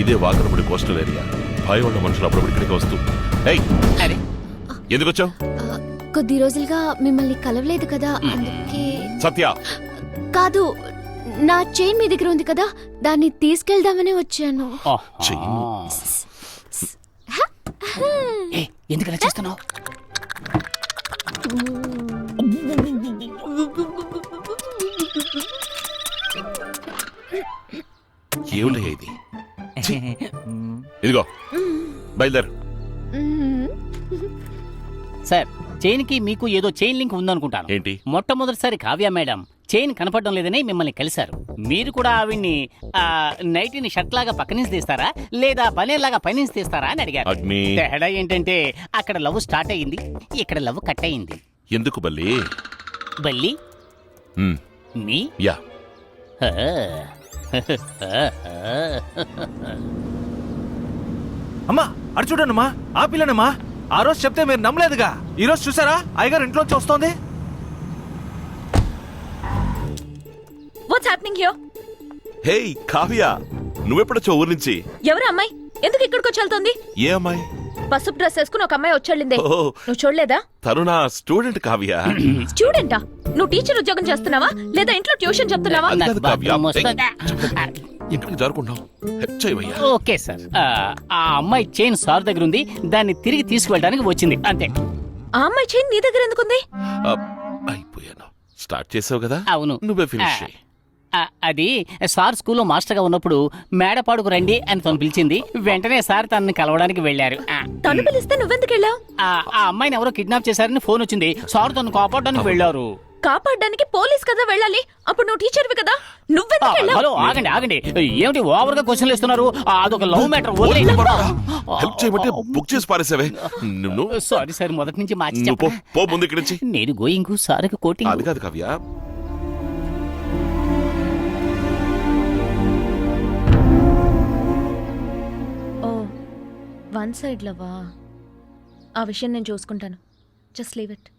ఇదే వాకరపడి coastal area. భయం ఉన్న మనుషులు అప్పుడప్పుడు ఇక్కడికి వస్తూ అరే ఎందుకు వచ్చావు? కొద్ది రోజులుగా మిమ్మల్ని కలవలేదు కదా, అందుకే. సత్య కాదు, నా చైన్ మీ దగ్గర ఉంది కదా, దాన్ని తీసుకెళ్దామని వచ్చాను. ఎందుకలా చేస్తున్నావు? ఏమిటయ్యా ఇది? ఇదిగో బయలుదేరు. సార్, చైన్ కి మీకు ఏదో చైన్ లింక్ ఉందనుకుంటాను. ఏంటి? మొట్టమొదటిసారి కావ్య మేడం చైన్ కనపడడం లేదని మిమ్మల్ని కలిశారు. మీరు కూడా ఆవిడ్ని నైటీని షర్ట్ లాగా పక్క నుంచి తీస్తారా లేదా బనేలాగా పైనుంచి తీస్తారా అని అడిగారు. తేడా ఏంటంటే అక్కడ లవ్ స్టార్ట్ అయ్యింది, ఇక్కడ లవ్ కట్ అయ్యింది. ఎందుకు బల్లి? బల్లి మీ యా అమ్మా అటు చూడండమ్మా, ఆ పిల్లనమ్మా. ఆ రోజు చెప్తే మీరు నమ్మలేదుగా, ఈ రోజు చూసారా అయ్యగారు ఇంట్లోంచి వస్తోంది. What's happening here? Hey Kavya, నువ్వెప్పుడొచ్చావు ఊరు నుంచి? ఎవరు అమ్మాయి? ఎందుకు ఇక్కడికి వచ్చి వెళ్తుంది? ఏ అమ్మాయి? పసుపు డ్రెస్ వేసుకుని ఒక అమ్మాయి వచ్చేళ్ళిందే, నువ్వు చూడలేదా? తను నా స్టూడెంట్ కావ్య. స్టూడెంటా? నువ్వు టీచర్ ఉద్యోగం చేస్తున్నావా లేదా ఇంట్లో ట్యూషన్ చెప్తున్నావా? ఇంటికి జరుపుకుంటాం. ఓకే సార్, ఆ అమ్మాయి చైన్ సార్ దగ్గర ఉంది, దాన్ని తిరిగి తీసుకువెళ్ళడానికి వచ్చింది అంతే. ఆ అమ్మాయి చైన్ నీ దగ్గర ఎందుకుంది? అయిపోయాను. స్టార్ట్ చేసావు కదా, అవును. నువ్వే ఫినిష్ చేయి. అది సార్ స్కూల్లో మాస్టర్ గా ఉన్నప్పుడు మేడపాడుకు రండి అని తను పిలిచింది. వెంటనే సార్ తనని కలవడానికి వెళ్లారు. తను పిలిస్తే నువ్వెందుకు వెళ్ళావు? ఆ అమ్మాయిని ఎవరో కిడ్నాప్ చేశారని ఫోన్ వచ్చింది. సార్ తను కాపాడడానికి వెళ్లారు. కాపాడడానికి పోలీస్ కదా వెళ్ళాలి, అప్పుడు నువ్వు టీచర్వి కదా, నువ్వెందుకు వెళ్ళావు? హలో, ఆగండి ఆగండి, ఏమిటి ఓవర్ గా క్వశ్చన్లు ఇస్తున్నారు? అదొక లవ్ మ్యాటర్. హెల్ప్ చేయమంటే బుక్ చేసి పారేసావే. సారీ సార్, మొదటి నుంచి మార్చి పో ముందు ఇక్కడి నుంచి. నేను గోయింగ్, సార్ కోటింగ్. అది కాదు కావ్య, ఓ వన్ సైడ్ లవా? ఆ విషయం నేను చూసుకుంటాను. Just leave it.